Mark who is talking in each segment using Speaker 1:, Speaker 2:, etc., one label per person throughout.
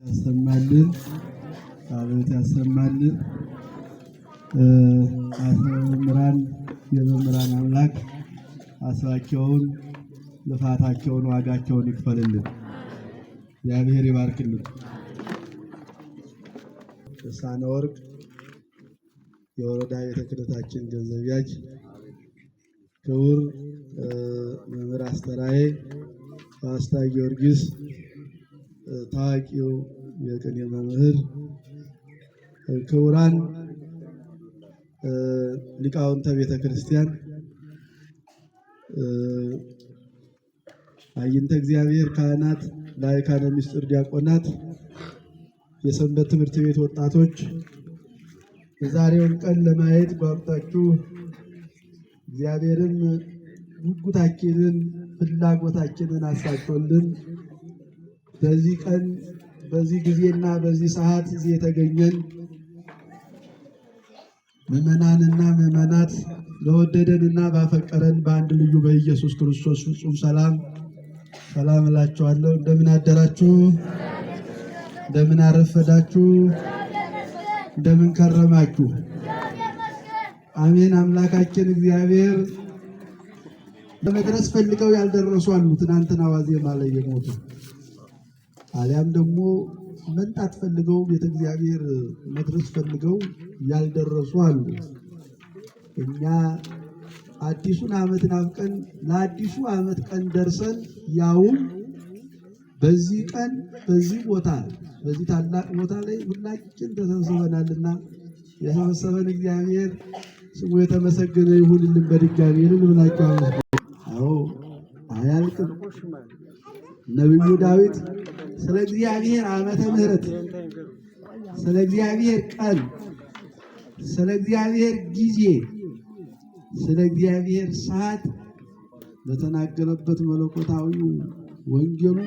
Speaker 1: ያሰማልን አቤት ያሰማልን። መምህራን የመምህራን አምላክ አስራቸውን ልፋታቸውን ዋጋቸውን ይክፈልልን። እግዚአብሔር ይባርክልን። ልሳነ ወርቅ የወረዳ ቤተ ክህነታችን ገንዘብ ያዥ ክቡር መምህር አስተራዬ ፓስታ ጊዮርጊስ ታዋቂው የቅኔ መምህር፣ ክቡራን ሊቃውንተ ቤተ ክርስቲያን፣ አይንተ እግዚአብሔር ካህናት፣ ላይካነ ምስጢር ዲያቆናት፣ የሰንበት ትምህርት ቤት ወጣቶች የዛሬውን ቀን ለማየት ጓጉታችሁ እግዚአብሔርም ጉጉታችንን ፍላጎታችንን አሳክቶልን በዚህ ቀን በዚህ ጊዜና በዚህ ሰዓት እዚህ የተገኘን ምእመናንና ምእመናት ለወደደንና ባፈቀረን በአንድ ልዩ በኢየሱስ ክርስቶስ ፍጹም ሰላም እላችኋለሁ። እንደምን አደራችሁ? እንደምን አረፈዳችሁ? እንደምን ከረማችሁ? አሜን። አምላካችን እግዚአብሔር ለመድረስ ፈልገው ያልደረሱ አሉ። ትናንትና ዋዜማ ላይ የሞቱ አሊያም ደግሞ መንጣት ፈልገው ቤተ እግዚአብሔር መድረስ ፈልገው ያልደረሱ አሉ። እኛ አዲሱን ዓመት ናፍቀን ለአዲሱ ዓመት ቀን ደርሰን ያውም በዚህ ቀን በዚህ ቦታ በዚህ ታላቅ ቦታ ላይ ሁላችን ተሰብስበናልና የሰበሰበን እግዚአብሔር ስሙ የተመሰገነ ይሁንልን። በድጋሚ ልብላችሁ አዎ አያልቅም። ነብዩ ዳዊት ስለ እግዚአብሔር ዓመተ ምሕረት፣ ስለ እግዚአብሔር ቀን፣ ስለ እግዚአብሔር ጊዜ፣ ስለ እግዚአብሔር ሰዓት በተናገረበት መለኮታዊ ወንጌሉ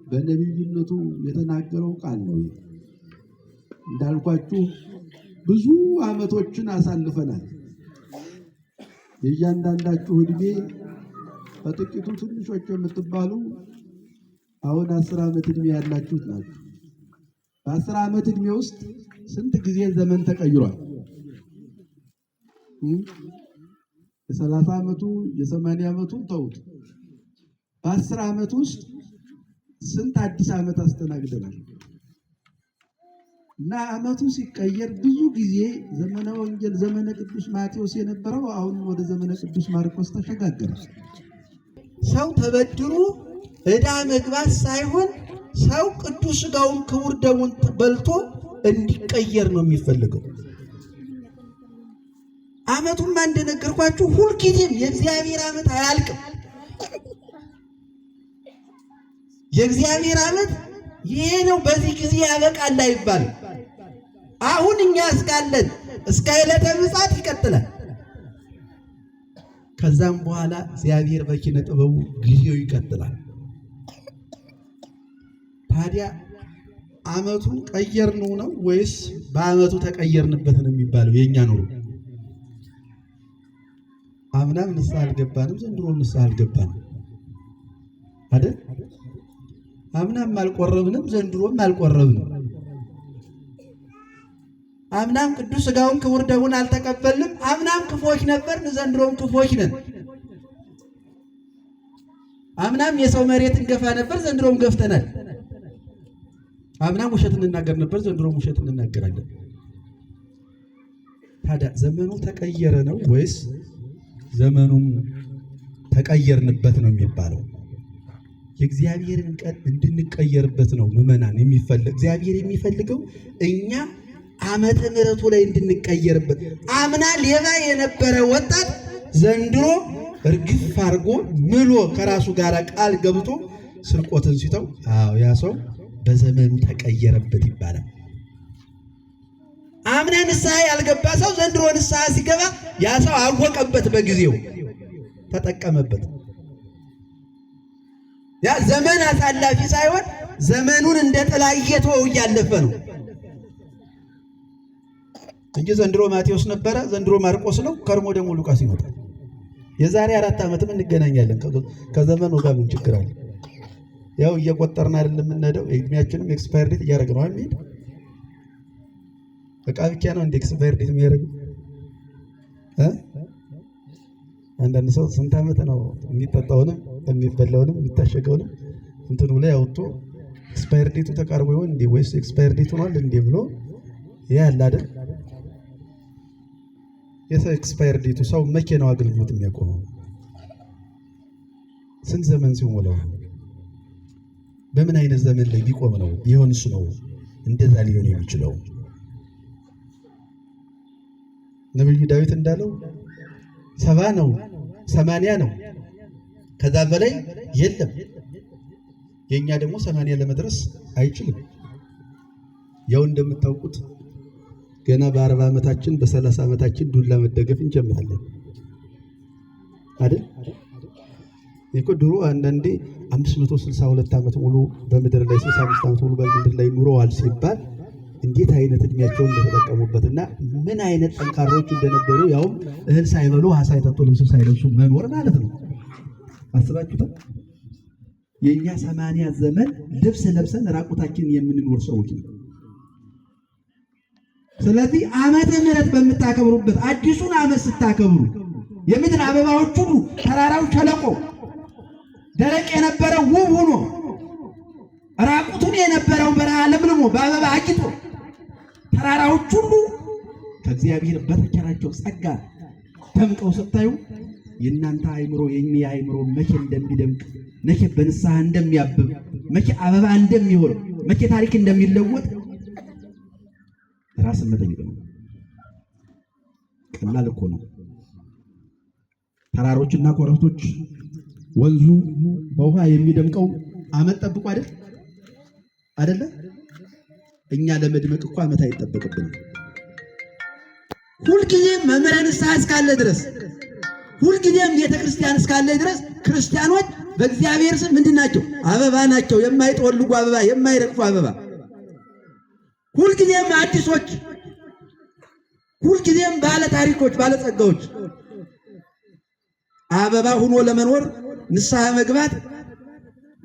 Speaker 1: በነቢይነቱ የተናገረው ቃል ነው። እንዳልኳችሁ ብዙ ዓመቶችን አሳልፈናል። የእያንዳንዳችሁ ዕድሜ በጥቂቱ ትንሾች የምትባሉ አሁን 10 ዓመት ዕድሜ ያላችሁት ናችሁ። በ10 ዓመት ዕድሜ ውስጥ ስንት ጊዜ ዘመን ተቀይሯል? የ30 ዓመቱ የ80 ዓመቱን ተውት። በ10 ዓመት ውስጥ ስንት አዲስ ዓመት አስተናግደናል። እና ዓመቱ ሲቀየር ብዙ ጊዜ ዘመነ ወንጌል ዘመነ ቅዱስ ማቴዎስ የነበረው አሁን ወደ ዘመነ ቅዱስ ማርቆስ ተሸጋገረ። ሰው ተበድሮ ዕዳ መግባት ሳይሆን ሰው ቅዱስ ሥጋውን ክቡር ደሙን በልቶ እንዲቀየር ነው የሚፈልገው። ዓመቱማ እንደነገርኳችሁ ሁልጊዜም የእግዚአብሔር ዓመት አያልቅም። የእግዚአብሔር ዓመት ይሄ ነው በዚህ ጊዜ ያበቃል አይባልም። አሁን እኛ እስካለን እስከ ዕለተ ምጽአት ይቀጥላል። ከዛም በኋላ እግዚአብሔር በኪነ ጥበቡ ጊዜው ይቀጥላል። ታዲያ ዓመቱን ቀየርነው ነው ወይስ በዓመቱ ተቀየርንበት ነው የሚባለው? የኛ ኑሮ አምናም ንስሐ አልገባንም፣ ዘንድሮም ንስሐ አልገባንም አይደል? አምናም አልቆረብንም፣ ዘንድሮም አልቆረብንም። አምናም ቅዱስ ሥጋውን ክቡር ደሙን አልተቀበልንም። አምናም ክፎች ነበርን፣ ዘንድሮም ክፎች ነን። አምናም የሰው መሬት እንገፋ ነበር፣ ዘንድሮም ገፍተናል። አምናም ውሸት እንናገር ነበር፣ ዘንድሮም ውሸት እንናገራለን። ታዲያ ዘመኑ ተቀየረ ነው ወይስ ዘመኑም ተቀየርንበት ነው የሚባለው? የእግዚአብሔርን ቀን እንድንቀየርበት ነው ምዕመናን የሚፈልግ። እግዚአብሔር የሚፈልገው እኛ ዓመተ ምሕረቱ ላይ እንድንቀየርበት። አምና ሌባ የነበረ ወጣት ዘንድሮ እርግፍ አድርጎ ምሎ ከራሱ ጋር ቃል ገብቶ ስርቆትን ሲተው ያ ሰው በዘመኑ ተቀየረበት ይባላል። አምና ንስሐ ያልገባ ሰው ዘንድሮ ንስሐ ሲገባ ያ ሰው አወቀበት፣ በጊዜው ተጠቀመበት። ያ ዘመን አሳላፊ ሳይሆን ዘመኑን እንደ ጥላ እየተወው እያለፈ ነው እንጂ ዘንድሮ ማቴዎስ ነበረ፣ ዘንድሮ ማርቆስ ነው፣ ከርሞ ደግሞ ሉቃስ ይመጣል። የዛሬ 4 ዓመትም እንገናኛለን። ከዘመኑ ጋር ምን ችግር አለ? ያው እየቆጠርን አይደለም የምንሄደው። እድሜያችንም ኤክስፓየር ዴት እያደረግን ነው አይደል? በቃ ብቻ ነው እንደ ኤክስፓየር ዴት የሚያደርገው። አንዳንድ ሰው ስንት ዓመት ነው የሚጠጣውንም የሚበላውንም የሚታሸገውንም እንትኑ ላይ አውጥቶ ኤክስፓየር ዴቱ ተቃርቦ ይሆን እንዴ ወይስ ኤክስፓየር ዴቱ ሆኗል እንዴ ብሎ ያለ አይደል? የሰው ኤክስፓየር ዴቱ ሰው መኪናው አገልግሎት የሚያቆመው ስንት ዘመን ሲሞላው በምን አይነት ዘመን ላይ ቢቆም ነው ቢሆንስ ነው እንደዛ ሊሆን የሚችለው? ነብዩ ዳዊት እንዳለው 70 ነው 80 ነው ከዛ በላይ የለም። የኛ ደግሞ 80 ለመድረስ አይችልም። ያው እንደምታውቁት ገና በ40 ዓመታችን በ30 ዓመታችን ዱላ መደገፍ እንጀምራለን አይደል? ይሄ ድሮ አንዳንዴ 562 ዓመት ሙሉ በምድር ላይ 65 ዓመት ሙሉ በምድር ላይ ኑረዋል ሲባል እንዴት አይነት እድሜያቸውን እንደተጠቀሙበትና ምን አይነት ጠንካሮች እንደነበሩ ያው እህል ሳይበሉ ውሃ ሳይጠጡ ልብስ ሳይለብሱ መኖር ማለት ነው። አስባችሁታል? የኛ 80 ዘመን ልብስ ለብሰን ራቁታችንን የምንኖር ሰዎች ነው። ስለዚህ ዓመተ ምሕረት በምታከብሩበት አዲሱን ዓመት ስታከብሩ የምድር አበባዎች ሁሉ ተራራው ሸለቆ ደረቅ የነበረው ውብ ሆኖ ራቁቱን የነበረው በረሃ ለምልሞ በአበባ አጊጦ ተራራዎች ሁሉ ከእግዚአብሔር በተቸራቸው ጸጋ ደምቀው ስታዩ የእናንተ አይምሮ የኛ አይምሮ መቼ እንደሚደምቅ መቼ በንስሐ እንደሚያብብ መቼ አበባ እንደሚሆን መቼ ታሪክ እንደሚለወጥ ራስን መጠየቅ ነው። ቀላል እኮ ነው። ተራሮችና ኮረብቶች ወንዙ በውሃ የሚደምቀው ዓመት ጠብቆ አይደለ? እኛ ለመድመቅ እኮ ዓመት አይጠበቅብንም። ሁልጊዜም መምህረ ንስሐ እስካለ ድረስ ሁልጊዜም ቤተክርስቲያን እስካለ ድረስ ክርስቲያኖች በእግዚአብሔር ስም ምንድናቸው? አበባ ናቸው። የማይጠወልጉ አበባ፣ የማይረግፉ አበባ። ሁልጊዜም አዲሶች፣ ሁልጊዜም ባለ ታሪኮች፣ ባለ ጸጋዎች። አበባ ሆኖ ለመኖር ንስሐ መግባት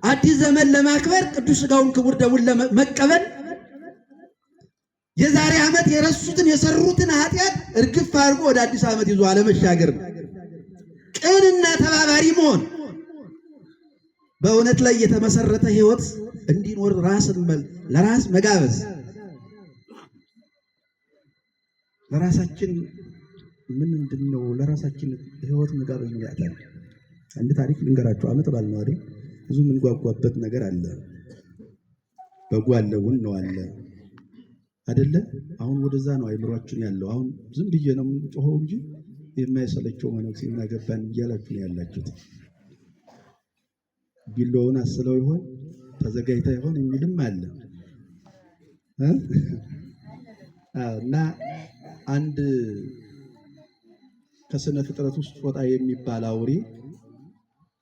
Speaker 1: አዲስ ዘመን ለማክበር ቅዱስ ሥጋውን ክቡር ደሙን ለመቀበል የዛሬ ዓመት የረሱትን የሰሩትን ኃጢአት እርግፍ አድርጎ ወደ አዲስ ዓመት ይዞ አለመሻገር ቅንና ተባባሪ መሆን በእውነት ላይ የተመሰረተ ሕይወት እንዲኖር ራስን ለራስ መጋበዝ ለራሳችን ምንድነው ለራሳችን ሕይወት መጋበዝ ነው ያለው። አንድ ታሪክ ልንገራችሁ። ዓመት በዓል ነው አይደል? ብዙ ምን ጓጓበት ነገር አለ። በጉ አለ፣ ነው አለ አይደለ? አሁን ወደዛ ነው አይምሯችን ያለው። አሁን ዝም ብዬ ነው የምጮኸው እንጂ የማይሰለቸው መነኩሴ ምን አገባን እያላችሁ ነው ያላችሁት። ቢሎውን አስለው ይሆን ተዘጋጅታ ይሆን የሚልም አለ እና አንድ ከስነ ፍጥረት ውስጥ ጦጣ የሚባል አውሬ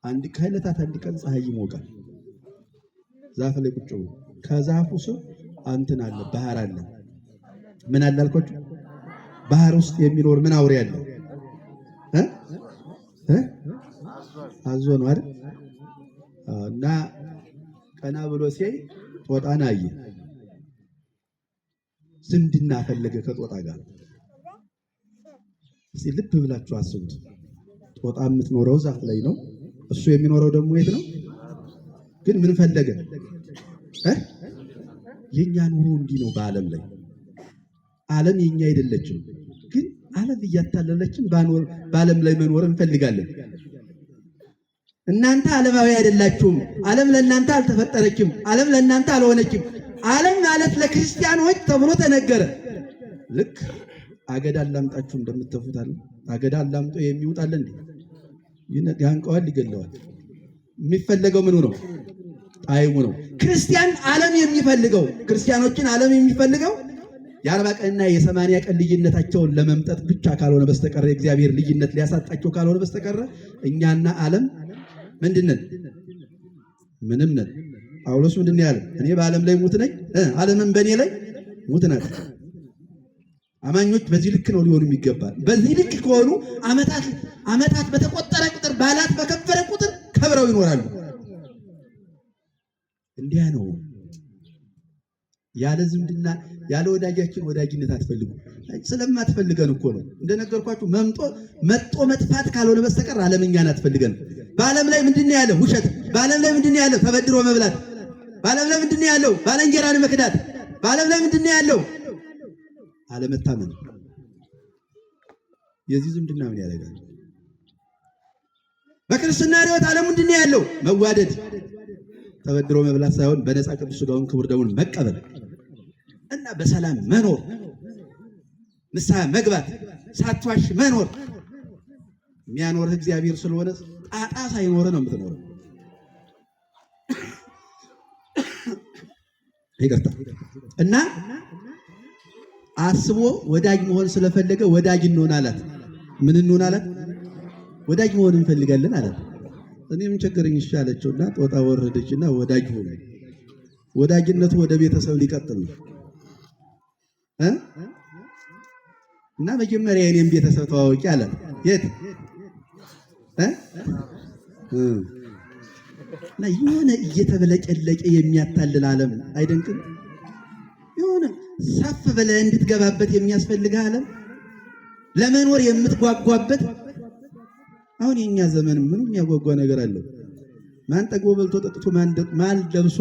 Speaker 1: አንድ ከዕለታት አንድ ቀን ፀሐይ ይሞቃል። ዛፍ ላይ ቁጭ ብሎ ከዛፉ ስር አንተን አለ ባህር አለ። ምን አለ አልኳችሁ? ባህር ውስጥ የሚኖር ምን አውሬ አለ? አዞ ነው አይደል? እና ቀና ብሎ ሲያይ ጦጣን አየ። ዝምድና ፈለገ ከጦጣ ጋር። እስቲ ልብ ብላችሁ አስቡት። ጦጣ የምትኖረው ዛፍ ላይ ነው። እሱ የሚኖረው ደግሞ የት ነው? ግን ምን ፈለገ? የኛ ኑሮ እንዲህ ነው። በዓለም ላይ ዓለም የኛ አይደለችም፣ ግን ዓለም እያታለለችን በዓለም ላይ መኖር እንፈልጋለን። እናንተ ዓለማዊ አይደላችሁም። ዓለም ለእናንተ አልተፈጠረችም። ዓለም ለእናንተ አልሆነችም። ዓለም ማለት ለክርስቲያኖች ተብሎ ተነገረ። ልክ አገዳ አላምጣችሁ እንደምትተፉታል። አገዳ አላምጦ የሚውጣል እንዴ? ያንቀዋል፣ ይገለዋል። የሚፈለገው ምኑ ነው? ጣዕሙ ነው። ክርስቲያን ዓለም የሚፈልገው ክርስቲያኖችን ዓለም የሚፈልገው የ40 ቀንና የ80 ቀን ልዩነታቸውን ለመምጠጥ ብቻ ካልሆነ በስተቀር የእግዚአብሔር ልዩነት ሊያሳጣቸው ካልሆነ በስተቀር እኛና ዓለም ምንድነን? ምንም ነን። ጳውሎስ ምንድነው ያለው? እኔ በዓለም ላይ ሙት ነኝ፣ ዓለምም በእኔ ላይ ሙት ናት። አማኞች በዚህ ልክ ነው ሊሆኑ የሚገባል። በዚህ ልክ ከሆኑ ዓመታት በተቆጠረ ቁጥር፣ በዓላት በከበረ ቁጥር ከብረው ይኖራሉ። እንዲያ ነው። ያለ ዝምድና ያለ ወዳጃችን ወዳጅነት አትፈልጉ። ስለማትፈልገን እኮ ነው። እንደነገርኳችሁ መጥቶ መጥፋት ካልሆነ በስተቀር ዓለምኛን አትፈልገን። በዓለም ላይ ምንድነው ያለው? ውሸት። በዓለም ላይ ምንድነው ያለው? ተበድሮ መብላት። በዓለም ላይ ምንድነው ያለው? ባለንጀራን መክዳት። በዓለም ላይ ምንድነው ያለው? አለመታመን። የዚህ ዝምድና ምን ያደርጋል? በክርስትና ሕይወት ዓለም ምንድነው ያለው? መዋደድ። ተበድሮ መብላት ሳይሆን በነፃ ቅዱስ ሥጋውን ክቡር ደሙን መቀበል እና በሰላም መኖር፣ ንስሐ መግባት፣ ሳትዋሽ መኖር። የሚያኖርህ እግዚአብሔር ስለሆነ ጣጣ ሳይኖርህ ነው የምትኖረው። ይቅርታ። እና አስቦ ወዳጅ መሆን ስለፈለገ ወዳጅ እንሆን አላት። ምን እንሆን አላት? ወዳጅ መሆን እንፈልጋለን አላት። እኔ ምን ቸገረኝ ይሻለችውና ጦጣ ወረደችና ወዳጅ ሆነ። ወዳጅነቱ ወደ ቤተሰብ ሊቀጥል ነው እና መጀመሪያ የኔን ቤተሰብ ተዋወቂ አላት። የት እና የሆነ እየተበለጨለጨ የሚያታልል ዓለም አይደንቅም? የሆነ ሰፍ ብለህ እንድትገባበት የሚያስፈልግ ዓለም ለመኖር የምትጓጓበት። አሁን የኛ ዘመን ምንም የሚያጓጓ ነገር አለው? ማን ጠግቦ በልቶ ጠጥቶ ማን ለብሶ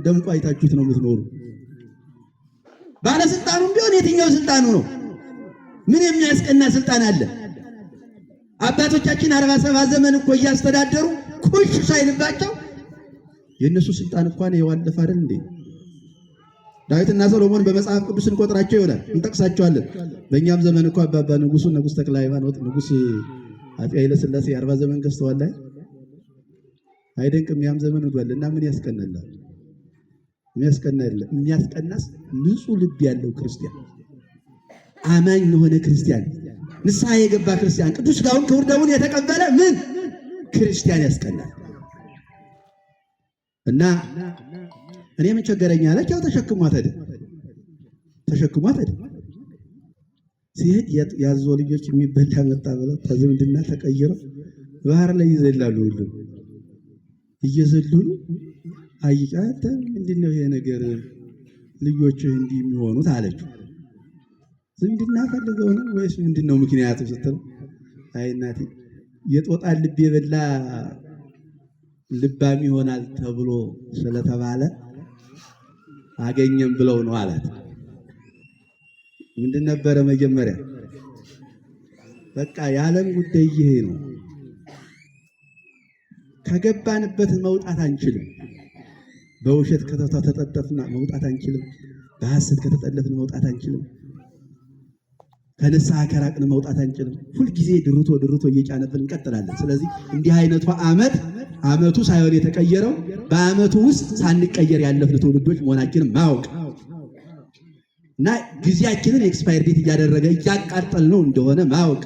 Speaker 1: ደምቆ አይታችሁት ነው የምትኖሩ? ባለስልጣኑም ቢሆን የትኛው ስልጣኑ ነው? ምን የሚያስቀና ስልጣን አለ? አባቶቻችን 47 ዘመን እኮ እያስተዳደሩ ኩሽ ሳይልባቸው የእነሱ ስልጣን እንኳን የዋለፈ አይደል እንዴ? ዳዊትና ሰሎሞን በመጽሐፍ ቅዱስ እንቆጥራቸው ይሆናል፣ እንጠቅሳቸዋለን። በእኛም ዘመን እኮ አባባ ንጉሥ ተክለ ሃይማኖት ንጉሥ አፄ ኃይለ ሥላሴ 40 ዘመን ገዝተዋል። አይደንቅም? ያም ዘመን ወዷል እና ምን ያስቀናል? የሚያስቀና አይደለም። የሚያስቀናስ ንጹህ ልብ ያለው ክርስቲያን፣ አማኝ የሆነ ክርስቲያን፣ ንስሐ የገባ ክርስቲያን፣ ቅዱስ ሥጋውን ክቡር ደሙን የተቀበለ ምን ክርስቲያን ያስቀናል። እና እኔ ምን ቸገረኝ አለች። ያው ተሸክሟት ሄደ። ሲሄድ ያዞ ልጆች የሚበላ መጣ ብለው ከዝምድና ተቀይረው ባህር ላይ ይዘላሉ። ሁሉ እየዘሉ አይቃተ ምንድነው ይሄ ነገር ልጆች እንዲህ የሚሆኑት አለችው። ዝምድና ፈልገው ነው ወይስ ምንድነው ምክንያቱ ስትል፣ አይ እናቴ የጦጣ ልብ የበላ ልባም ይሆናል ተብሎ ስለተባለ አገኘም ብለው ነው አላት። ምንድን ነበረ መጀመሪያ? በቃ የዓለም ጉዳይ ይሄ ነው። ከገባንበት መውጣት አንችልም። በውሸት ከተጠለፍን መውጣት አንችልም። በሐሰት ከተጠለፍን መውጣት አንችልም። ከንስሐ ከራቅን መውጣት አንችልም። ሁልጊዜ ድርቶ እየጫነብን እንቀጥላለን። ስለዚህ እንዲህ አይነቱ ዓመቱ ሳይሆን የተቀየረው በዓመቱ ውስጥ ሳንቀየር ያለፍን ትውልዶች መሆናችንን ማወቅ እና ጊዜያችንን ኤክስፓየር ዴት እያደረገ እያቃጠል ነው እንደሆነ ማወቅ፣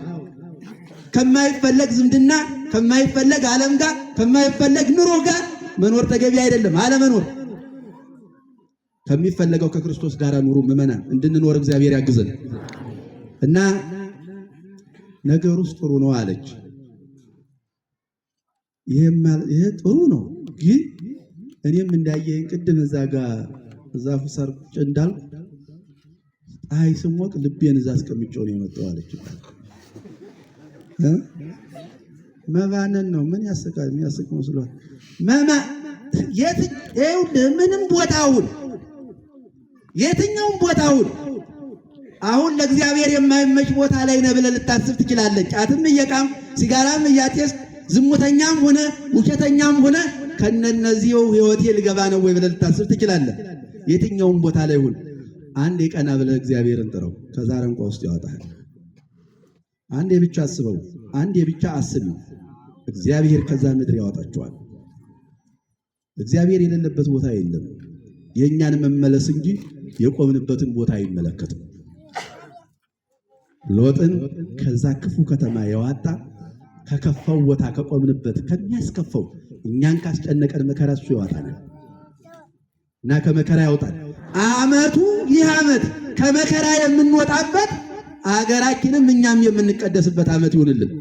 Speaker 1: ከማይፈለግ ዝምድና ከማይፈለግ ዓለም ጋር ከማይፈለግ ኑሮ ጋር መኖር ተገቢ አይደለም። አለመኖር ከሚፈለገው ከክርስቶስ ጋር ኑሩ። ምዕመናን እንድንኖር እግዚአብሔር ያግዘን እና ነገሩስ ጥሩ ነው አለች። ይሄ ጥሩ ነው፣ ግን እኔም እንዳየኝ ቅድም እዛ ጋር ዛፉ ስር ቁጭ እንዳልኩ ፀሐይ ስሞቅ ልቤን እዛ አስቀምጬው ነው የመጣው አለች። መባነን ነው። ምን ያስቃል? የሚያስቅ መስሏል። ምንም ቦታውን የትኛውም ቦታውን አሁን ለእግዚአብሔር የማይመች ቦታ ላይ ነህ ብለህ ልታስብ ትችላለህ። ጫትም እየቃም ሲጋራም እያጤስ ዝሙተኛም ሆነ ውሸተኛም ሆነ ከነነዚሁ ሕይወቴ ልገባ ነው ወይ ብለህ ልታስብ ትችላለህ። የትኛውም ቦታ ላይ ሁን፣ አንድ የቀና ብለህ እግዚአብሔርን ጥረው፣ ከዛ አረንቋ ውስጥ ያወጣል። አንዴ ብቻ አስበው፣ አንዴ ብቻ አስብ፣ እግዚአብሔር ከዛ ምድር ያወጣቸዋል። እግዚአብሔር የሌለበት ቦታ የለም። የእኛን መመለስ እንጂ የቆምንበትን ቦታ አይመለከትም። ሎጥን ከዛ ክፉ ከተማ ያወጣ ከከፋው ቦታ ከቆምንበት ከሚያስከፋው እኛን ካስጨነቀን መከራ እሱ ያወጣናል እና ከመከራ ያወጣል። ዓመቱ ይህ ዓመት ከመከራ የምንወጣበት አገራችንም እኛም የምንቀደስበት ዓመት ይሁንልን።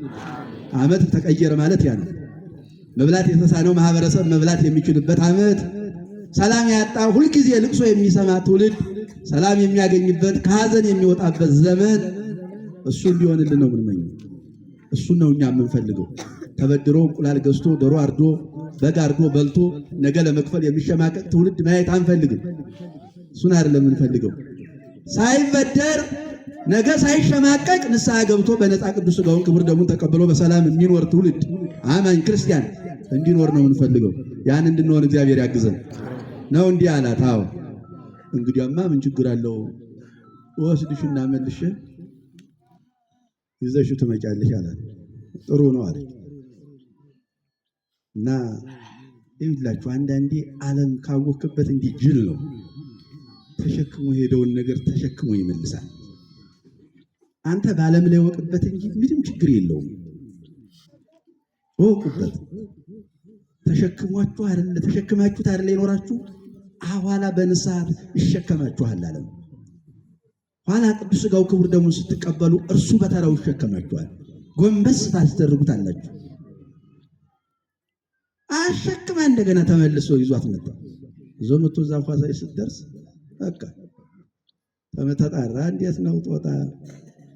Speaker 1: ዓመት ተቀየረ ማለት ያ ነው። መብላት የተሳነው ማህበረሰብ መብላት የሚችልበት ዓመት፣ ሰላም ያጣ ሁልጊዜ ልቅሶ የሚሰማ ትውልድ ሰላም የሚያገኝበት ከሐዘን የሚወጣበት ዘመን እሱ እንዲሆንልን ነው የምንመኘው። እሱን ነው እኛ የምንፈልገው። ተበድሮ እንቁላል ገዝቶ ዶሮ አርዶ በግ አርዶ በልቶ ነገ ለመክፈል የሚሸማቀቅ ትውልድ ማየት አንፈልግም። እሱን አይደለም የምንፈልገው። ሳይበደር ነገ ሳይሸማቀቅ ንስሐ ገብቶ በነፃ ቅዱስ ሥጋውን ክቡር ደሙን ተቀብሎ በሰላም የሚኖር ትውልድ አማኝ ክርስቲያን እንዲኖር ነው የምንፈልገው። ያን እንድንሆን እግዚአብሔር ያግዘን ነው። እንዲህ አላት። አዎ እንግዲያማ ምን ችግር አለው? ወስድሽና መልሼ ይዘሽው ትመጫለሽ አላት። ጥሩ ነው አለች። እና ይላችሁ አንዳንዴ ዓለም ካወክበት እንዲህ ጅል ነው። ተሸክሞ ሄደውን ነገር ተሸክሞ ይመልሳል። አንተ በዓለም ላይ ወቅበት እንጂ ምንም ችግር የለውም። ወቁበት። ተሸክሟችሁ አይደለ ተሸክማችሁት አይደለ ይኖራችሁ ኋላ በንስሐ ይሸከማችኋል ዓለም። ኋላ ቅዱስ ሥጋው ክቡር ደሙን ስትቀበሉ እርሱ በተራው ይሸከማችኋል። ጎንበስ ታስደርጉታላችሁ። አሸክማ እንደገና ተመልሶ ይዟት መጣ። ይዞ መጥቶ ዛፏ ላይ ስትደርስ በቃ ተመጣጣራ። እንዴት ነው ጦጣ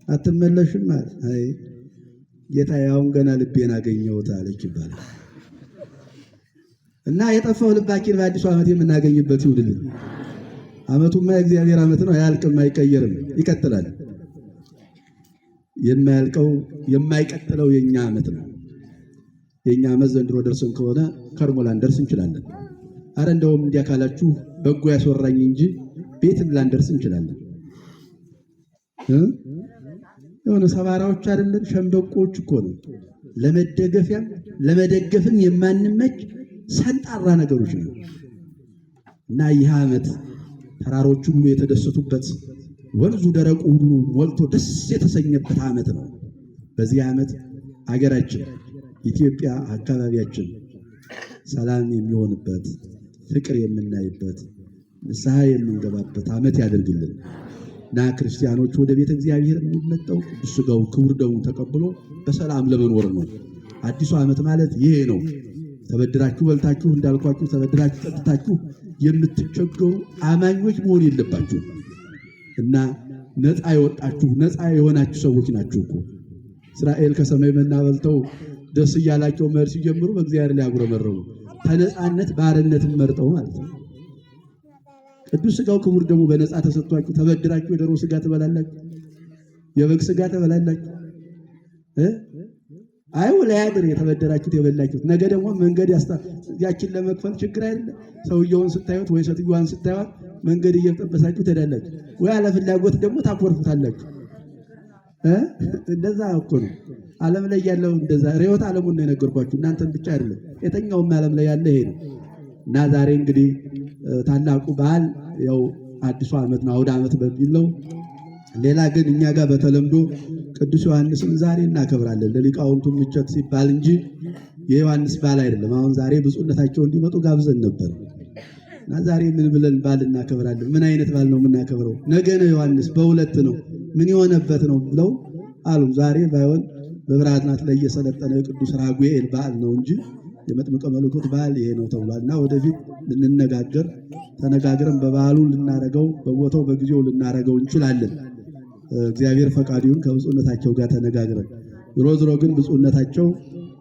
Speaker 1: አትመለሽም? አይ ጌታዬ አሁን ገና ልቤን አገኘሁት አለች ይባላል። እና የጠፋው ልባችን በአዲሱ ዓመት የምናገኝበት ይሁንልን። ዓመቱማ የእግዚአብሔር ዓመት ነው። አያልቅም፣ አይቀየርም፣ ይቀጥላል። የማያልቀው የማይቀጥለው የኛ ዓመት ነው። የኛ ዓመት ዘንድሮ ደርሰን ከሆነ ከርሞ ላንደርስ እንችላለን። አረ እንደውም እንዲያ ካላችሁ በጎ ያስወራኝ እንጂ ቤትም ላንደርስ እንችላለን። የሆነ ሰባራዎች አይደለም ሸምበቆች እኮ ነው። ለመደገፊያም ለመደገፍም የማንመች ሰንጣራ ነገሮች ነው። እና ይህ ዓመት ተራሮች ሁሉ የተደሰቱበት ወንዙ ደረቁ ሁሉ ሞልቶ ደስ የተሰኘበት ዓመት ነው። በዚህ ዓመት አገራችን ኢትዮጵያ አካባቢያችን ሰላም የሚሆንበት ፍቅር የምናይበት ንስሐ የምንገባበት ዓመት ያደርግልን እና ክርስቲያኖች ወደ ቤተ እግዚአብሔር የሚመጣው ቅዱስ ሥጋው ክቡር ደሙን ተቀብሎ በሰላም ለመኖር ነው። አዲሱ ዓመት ማለት ይሄ ነው። ተበድራችሁ በልታችሁ እንዳልኳችሁ ተበድራችሁ ጠጥታችሁ የምትቸገሩ አማኞች መሆን የለባችሁ እና ነፃ የወጣችሁ ነፃ የሆናችሁ ሰዎች ናችሁ እኮ። እስራኤል ከሰማይ መና በልተው ደስ እያላቸው መሄድ ሲጀምሩ በእግዚአብሔር ላይ አጉረመረሙ። ከነፃነት ባርነትን መርጠው ማለት ነው። ቅዱስ ሥጋው ክቡር ደሙ በነፃ ተሰጥቷችሁ ተበድራችሁ የዶሮ ሥጋ ትበላላችሁ፣ የበግ ሥጋ ትበላላችሁ። አይወላያድር የተበደራችሁት የበላችሁት ነገ ደግሞ መንገድ ያችን ለመክፈል ችግር አይደለም። ሰውየውን ስታዩት ወይ ሴትዮዋን ስታዩት መንገድ እየጠበሳችሁ ትሄዳላችሁ፣ ወይ አለ ፍላጎት ደግሞ ታኮርፉታላችሁ። እንደዛ እኮ ነው ዓለም ላይ ያለው። እንደዛ ርዕዮተ ዓለሙን ነው የነገርኳችሁ፣ እናንተን ብቻ አይደለም የተኛውም ዓለም ላይ ያለ ይሄ ነው። እና ዛሬ እንግዲህ ታላቁ በዓል ያው አዲሱ ዓመት ነው፣ አውደ ዓመት በሚል ነው። ሌላ ግን እኛ ጋር በተለምዶ ቅዱስ ዮሐንስን ዛሬ እናከብራለን ለሊቃውንቱ ምቾት ሲባል እንጂ የዮሐንስ በዓል አይደለም። አሁን ዛሬ ብፁዕነታቸው እንዲመጡ ጋብዘን ነበር እና ዛሬ ምን ብለን በዓል እናከብራለን? ምን አይነት በዓል ነው የምናከብረው? ነገ ነው ዮሐንስ በሁለት ነው ምን የሆነበት ነው ብለው አሉ። ዛሬ ባይሆን በብርሃናት ላይ የሰለጠነ የቅዱስ ራጉኤል በዓል ነው እንጂ የመጥምቀ መለኮት በዓል ይሄ ነው ተብሏል። እና ወደፊት ልንነጋገር ተነጋግረን በበዓሉ ልናረገው በቦታው በጊዜው ልናረገው እንችላለን። እግዚአብሔር ፈቃዱን ከብፁዕነታቸው ጋር ተነጋግረን ዝሮ ግን ብፁዕነታቸው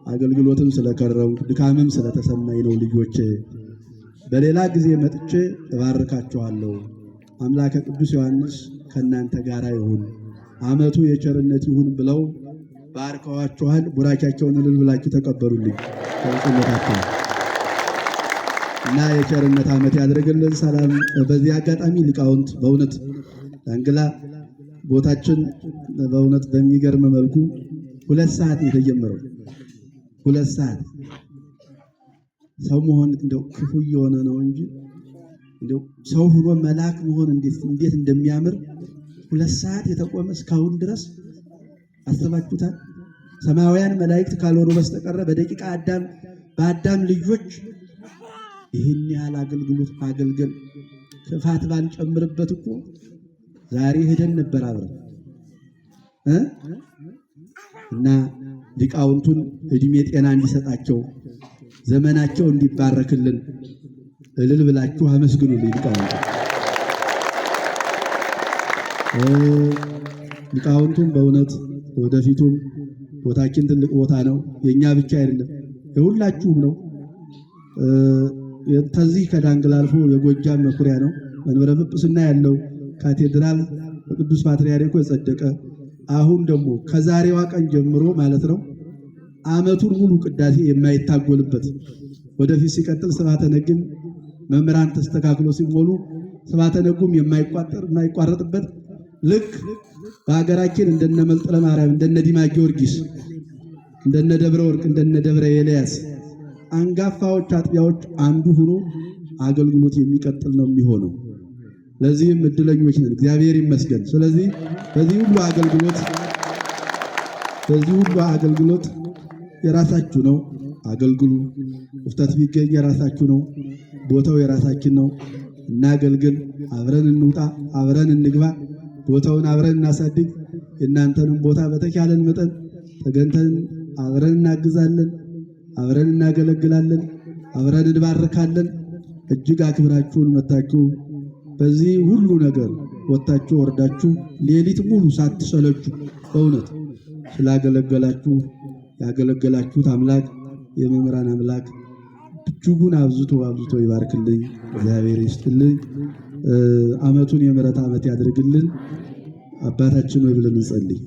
Speaker 1: አገልግሎትም ስለከረው ድካምም ስለተሰማኝ ነው ልጆቼ በሌላ ጊዜ መጥቼ እባርካችኋለሁ። አምላከ ቅዱስ ዮሐንስ ከእናንተ ጋር ይሁን፣ ዓመቱ የቸርነት ይሁን ብለው ባርከዋችኋል። ቡራቻቸውን እልል ብላችሁ ተቀበሉልኝ ከብፁዕነታቸው እና የቸርነት ዓመት ያድርግልን። ሰላም። በዚህ አጋጣሚ ሊቃውንት በእውነት አንግላ ቦታችን በእውነት በሚገርም መልኩ 2 ሰዓት የተጀመረው 2 ሰዓት ሰው መሆን እንደው ክፉ የሆነ ነው እንጂ እንደው ሰው ሆኖ መልአክ መሆን እንዴት እንደሚያምር 2 ሰዓት የተቆመ እስካሁን ድረስ አስባችሁታል? ሰማያውያን መላእክት ካልሆኑ በስተቀር በደቂቃ በአዳም ልጆች ይህን ያህል አገልግሎት ማገልገል ክፋት ባንጨምርበት እኮ ዛሬ ሄደን ነበር አብረን እና ሊቃውንቱን እድሜ ጤና እንዲሰጣቸው ዘመናቸው እንዲባረክልን እልል ብላችሁ አመስግኑልኝ ሊቃውንቱም በእውነት ወደፊቱም ቦታችን ትልቅ ቦታ ነው። የኛ ብቻ አይደለም የሁላችሁም ነው። ከዚህ ከዳንግላ አልፎ የጎጃም መኩሪያ ነው። መንበረ ጵጵስና ያለው ካቴድራል በቅዱስ ፓትርያርኩ የጸደቀ አሁን ደግሞ ከዛሬዋ ቀን ጀምሮ ማለት ነው ዓመቱን ሙሉ ቅዳሴ የማይታጎልበት ወደፊት ሲቀጥል ስብሐተ ነግም መምህራን ተስተካክሎ ሲሞሉ ስብሐተ ነጉም የማይቋረጥበት ልክ በሀገራችን እንደነ መልጥለ ማርያም እንደነ ዲማ ጊዮርጊስ እንደነ ደብረ ወርቅ እንደነ ደብረ ኤልያስ አንጋፋዎች አጥቢያዎች አንዱ ሆኖ አገልግሎት የሚቀጥል ነው የሚሆነው። ለዚህም እድለኞች ነን፣ እግዚአብሔር ይመስገን። ስለዚህ በዚህ ሁሉ አገልግሎት የራሳችሁ ነው፣ አገልግሉ። ክፍተት ቢገኝ የራሳችሁ ነው፣ ቦታው የራሳችን ነው። እናገልግል፣ አብረን እንውጣ፣ አብረን እንግባ፣ ቦታውን አብረን እናሳድግ። የእናንተንም ቦታ በተቻለን መጠን ተገንተን አብረን እናግዛለን፣ አብረን እናገለግላለን፣ አብረን እንባርካለን። እጅግ አክብራችሁን መታችሁ በዚህ ሁሉ ነገር ወጣችሁ ወርዳችሁ ሌሊት ሙሉ ሳትሰለቹ በእውነት ስላገለገላችሁ ያገለገላችሁት አምላክ የመምህራን አምላክ እጅጉን አብዝቶ ይባርክልኝ፣ እግዚአብሔር ይስጥልኝ። ዓመቱን የምሕረት ዓመት ያድርግልን። አባታችን ሆይ ብለን እንጸልይ።